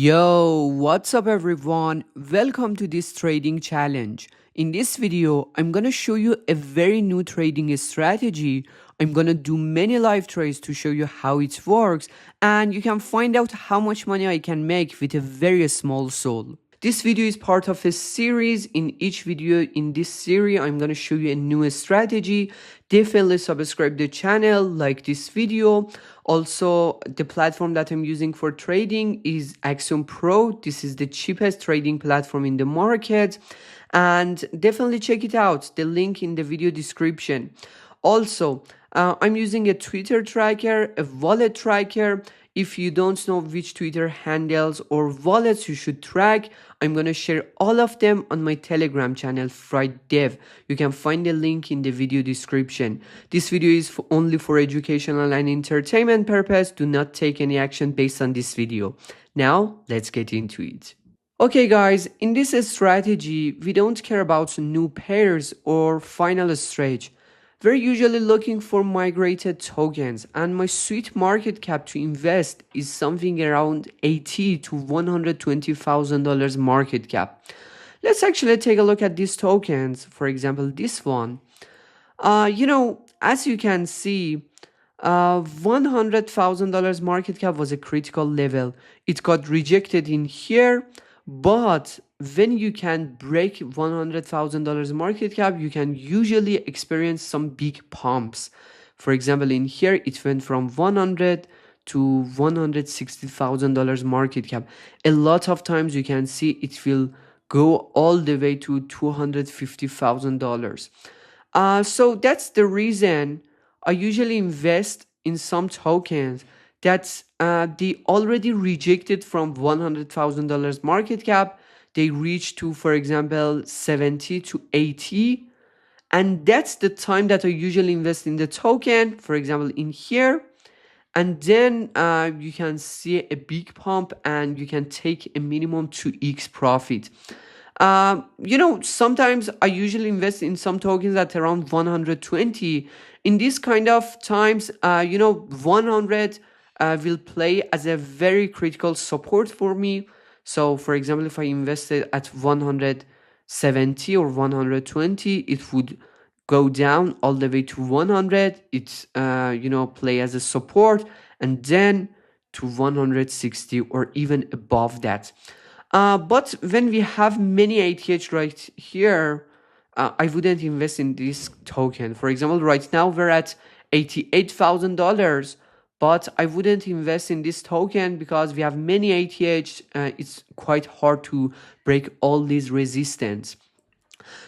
Yo, what's up everyone? Welcome to this trading challenge. In this video, I'm gonna show you a very new trading strategy. I'm gonna do many live trades to show you how it works, and you can find out how much money I can make with a very small soul. This video is part of a series. In each video in this series, I'm gonna show you a new strategy. Definitely subscribe the channel, like this video. Also, the platform that I'm using for trading is Axiom Pro. This is the cheapest trading platform in the market, and definitely check it out. The link in the video description. Also, I'm using a Twitter tracker, a wallet tracker. If you don't know which Twitter handles or wallets you should track, I'm going to share all of them on my Telegram channel, FrideDev. You can find the link in the video description. This video is only for educational and entertainment purpose. Do not take any action based on this video. Now, let's get into it. Okay guys, in this strategy, we don't care about new pairs or final stage. We're usually looking for migrated tokens, and my sweet market cap to invest is something around $80,000 to $120,000 market cap. Let's actually take a look at these tokens. For example, this one. As you can see, $100,000 market cap was a critical level. It got rejected in here, but when you can break $100,000 market cap, you can usually experience some big pumps. For example, in here, it went from 100 to $160,000 market cap. A lot of times you can see it will go all the way to $250,000. So that's the reason I usually invest in some tokens that they already rejected from $100,000 market cap. They reach to, for example, 70 to 80. And that's the time that I usually invest in the token, for example, in here. And then you can see a big pump and you can take a minimum 2x profit. Sometimes I usually invest in some tokens at around 120. In this kind of times, 100 will play as a very critical support for me. So, for example, if I invested at 170 or 120, it would go down all the way to 100. It's, play as a support, and then to 160 or even above that. But when we have many ATH right here, I wouldn't invest in this token. For example, right now we're at $88,000, but I wouldn't invest in this token because we have many ATH. It's quite hard to break all these resistance.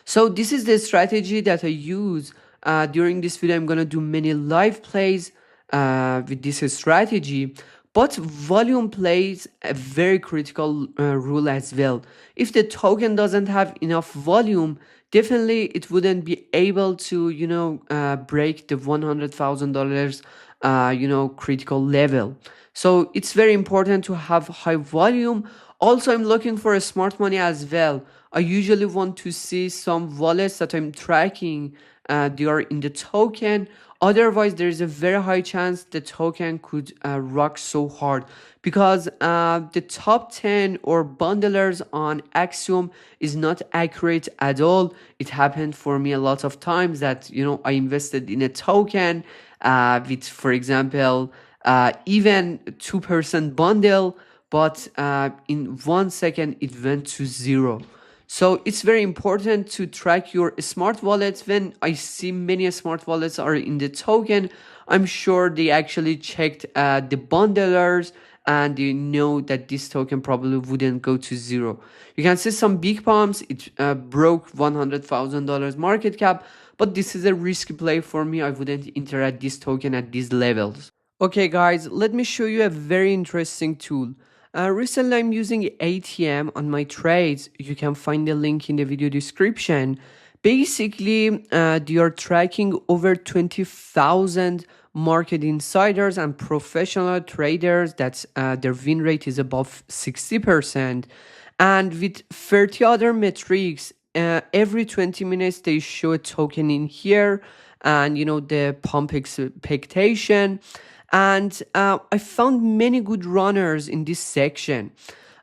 So this is the strategy that I use. During this video, I'm gonna do many live plays with this strategy. But volume plays a very critical role as well. If the token doesn't have enough volume, definitely it wouldn't be able to, break the $100,000, critical level. So it's very important to have high volume. Also, I'm looking for a smart money as well. I usually want to see some wallets that I'm tracking. They are in the token. Otherwise, there is a very high chance the token could rock so hard, because the top 10 or bundlers on Axiom is not accurate at all. It happened for me a lot of times that, I invested in a token with, for example, even 2% bundle, but in 1 second it went to zero. So it's very important to track your smart wallets. When I see many smart wallets are in the token, I'm sure they actually checked the bundlers and they know that this token probably wouldn't go to zero. You can see some big pumps. It broke $100,000 market cap, but this is a risky play for me. I wouldn't enter at this token at these levels. Okay guys, let me show you a very interesting tool. Recently, I'm using ATM on my trades. You can find the link in the video description. Basically, they are tracking over 20,000 market insiders and professional traders. That's their win rate is above 60%. And with 30 other metrics, every 20 minutes they show a token in here, and the pump expectation. And I found many good runners in this section.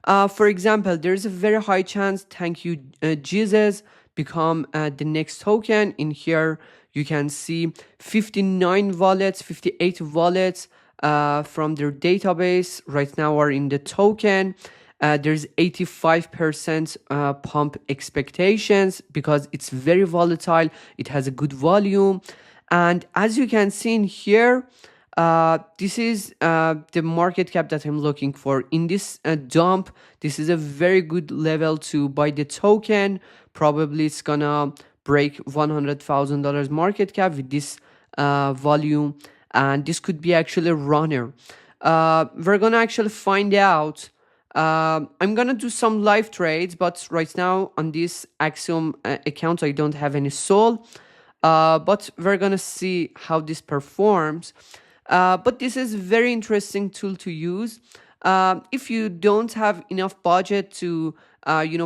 For example, there's a very high chance thank you Jesus become the next token. In here you can see 59 wallets, 58 wallets from their database right now are in the token. There's 85% pump expectations because it's very volatile. It has a good volume. And as you can see in here, this is the market cap that I'm looking for. In this dump, this is a very good level to buy the token. Probably it's gonna break $100,000 market cap with this volume, and this could be actually a runner. We're gonna actually find out. I'm gonna do some live trades, but right now on this Axiom account, I don't have any SOL. But we're gonna see how this performs. But this is very interesting tool to use. If you don't have enough budget to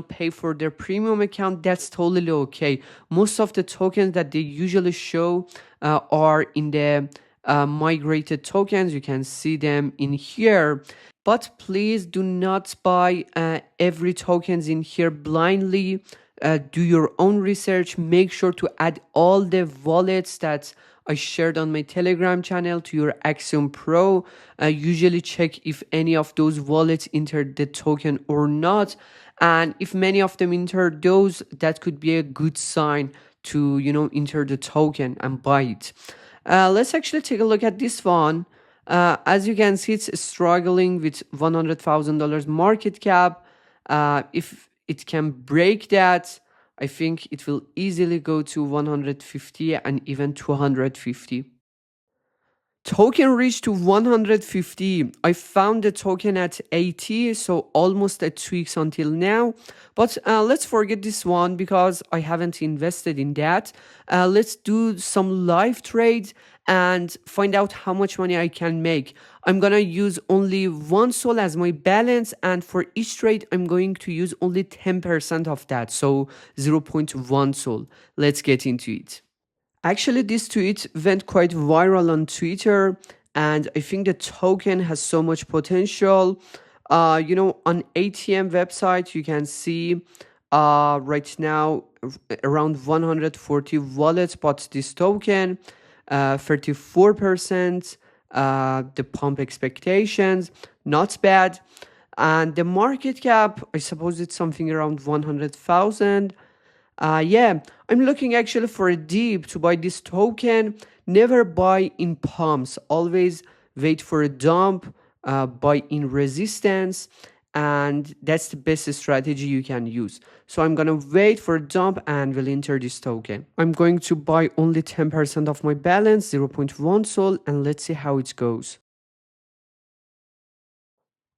pay for their premium account, that's totally okay. Most of the tokens that they usually show are in the migrated tokens. You can see them in here. But please do not buy every tokens in here blindly. Do your own research. Make sure to add all the wallets that I shared on my Telegram channel to your Axiom Pro. Usually check if any of those wallets entered the token or not. And if many of them enter those, that could be a good sign to enter the token and buy it. Let's actually take a look at this one. As you can see, it's struggling with $100,000 market cap. If it can break that, I think it will easily go to 150 and even 250. Token reached to 150. I found the token at 80, so almost at 2x until now. But let's forget this one because I haven't invested in that. Let's do some live trades and find out how much money I can make. I'm gonna use only one SOL as my balance, and for each trade, I'm going to use only 10% of that, so 0.1 SOL. Let's get into it. Actually, this tweet went quite viral on Twitter, and I think the token has so much potential. On ATM website, you can see right now around 140 wallets bought this token, 34%. The pump expectations, not bad. And the market cap, I suppose it's something around 100,000. Yeah, I'm looking actually for a dip to buy this token. Never buy in pumps. Always wait for a dump, buy in resistance, and that's the best strategy you can use. So I'm gonna wait for a dump and will enter this token. I'm going to buy only 10% of my balance, 0.1 SOL, and let's see how it goes.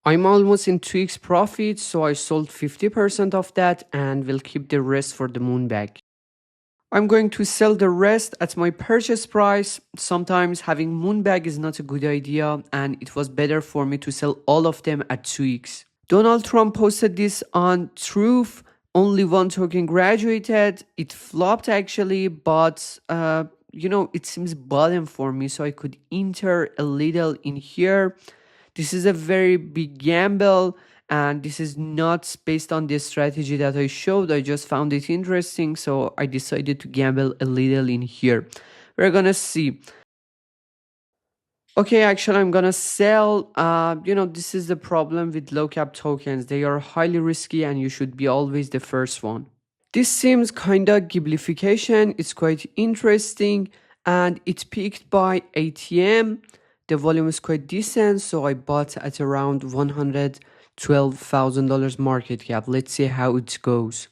I'm almost in 2x profit, so I sold 50% of that and will keep the rest for the moon bag. I'm going to sell the rest at my purchase price. Sometimes having moonbag is not a good idea, and it was better for me to sell all of them at 2x. Donald Trump posted this on Truth. Only one token graduated. It flopped actually, but it seems bottom for me, so I could enter a little in here. This is a very big gamble, and this is not based on the strategy that I showed. I just found it interesting, so I decided to gamble a little in here. We're gonna see. Okay, actually, I'm gonna sell. This is the problem with low cap tokens. They are highly risky, and you should be always the first one. This seems kinda giblification. It's quite interesting, and it peaked by ATM. The volume is quite decent, so I bought at around $112,000 market cap. Let's see how it goes.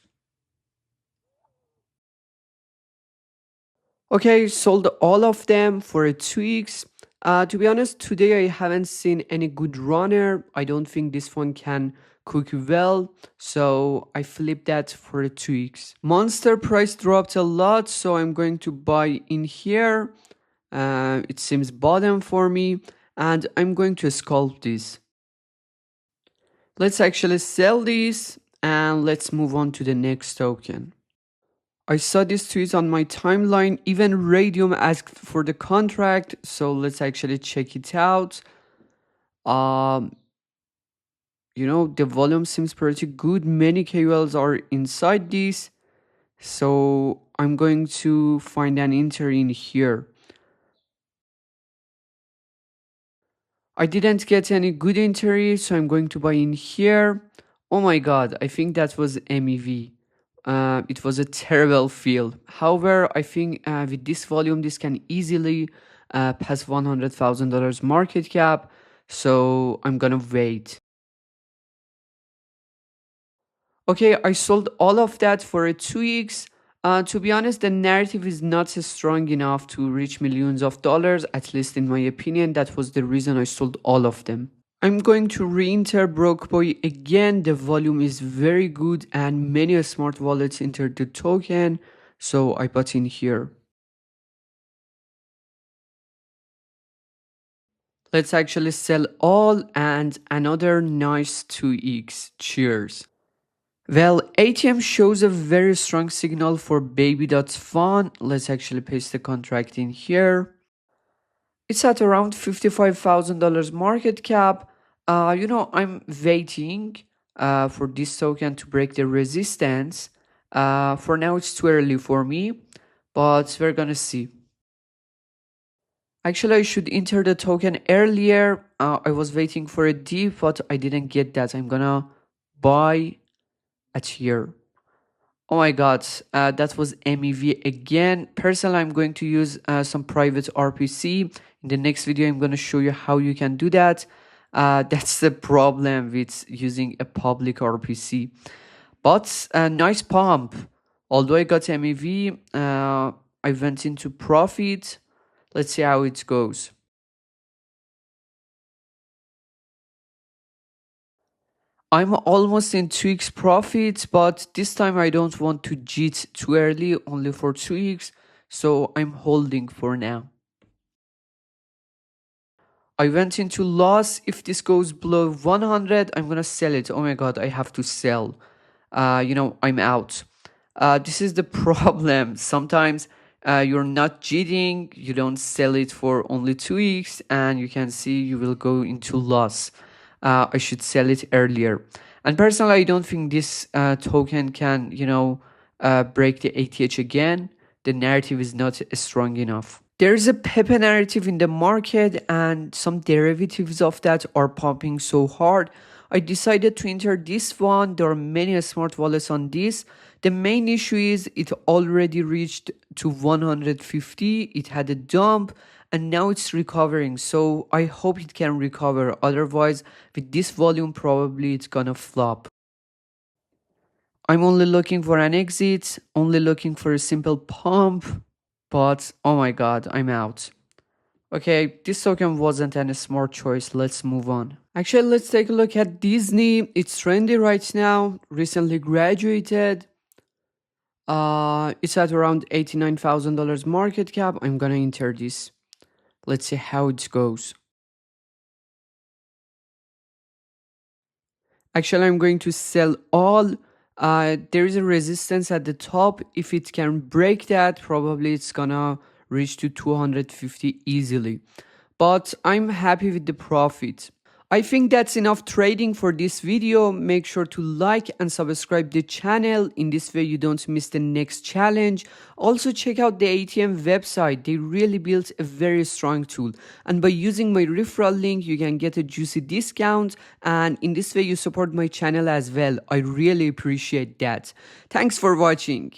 Okay, sold all of them for a 2x. To be honest, today I haven't seen any good runner. I don't think this one can cook well, so I flipped that for a 2x. Monster price dropped a lot, so I'm going to buy in here. It seems bottom for me, and I'm going to scalp this. Let's actually sell this, and let's move on to the next token. I saw this tweet on my timeline. Even Radium asked for the contract, so let's actually check it out. Um, The volume seems pretty good. Many KOLs are inside this. So I'm going to find an entry in here. I didn't get any good entry, so I'm going to buy in here. Oh my god, I think that was MEV. It was a terrible field. However, I think with this volume, this can easily pass $100,000 market cap. So I'm gonna wait. Okay, I sold all of that for a 2x. To be honest, the narrative is not strong enough to reach millions of dollars, at least in my opinion. That was the reason I sold all of them. I'm going to re-enter Broke Boy again. The volume is very good and many smart wallets entered the token. So I bought in here. Let's actually sell all and another nice 2x. Cheers. Well, ATM shows a very strong signal for baby.fun. Let's actually paste the contract in here. It's at around $55,000 market cap. I'm waiting for this token to break the resistance. For now, it's too early for me, but we're gonna see. Actually, I should enter the token earlier. I was waiting for a dip, but I didn't get that. I'm gonna buy at here. Oh my god, that was MEV again. Personally, I'm going to use some private RPC. In the next video, I'm going to show you how you can do that. That's the problem with using a public RPC. But nice pump. Although I got MEV, I went into profit. Let's see how it goes. I'm almost in 2x profit, but this time I don't want to JIT too early, only for 2x, so I'm holding for now. I went into loss. If this goes below 100, I'm gonna sell it. Oh my god, I have to sell. I'm out. This is the problem. Sometimes you're not cheating, you don't sell it for only 2x, and you can see you will go into loss. I should sell it earlier. And personally, I don't think this token can, break the ATH again. The narrative is not strong enough. There's a Pepe narrative in the market, and some derivatives of that are pumping so hard. I decided to enter this one. There are many smart wallets on this. The main issue is it already reached to 150. It had a dump and now it's recovering. So I hope it can recover. Otherwise, with this volume, probably it's gonna flop. I'm only looking for an exit, only looking for a simple pump, but oh my god, I'm out. Okay, this token wasn't a smart choice. Let's move on. Actually, let's take a look at Disney. It's trendy right now. Recently graduated. It's at around $89,000 market cap. I'm gonna enter this. Let's see how it goes. Actually, I'm going to sell all. There is a resistance at the top. If it can break that, probably it's gonna reach to 250 easily. But I'm happy with the profit. I think that's enough trading for this video. Make sure to like and subscribe the channel. In this way you don't miss the next challenge. Also check out the ATM website. They really built a very strong tool. And by using my referral link, you can get a juicy discount. And in this way you support my channel as well. I really appreciate that. Thanks for watching.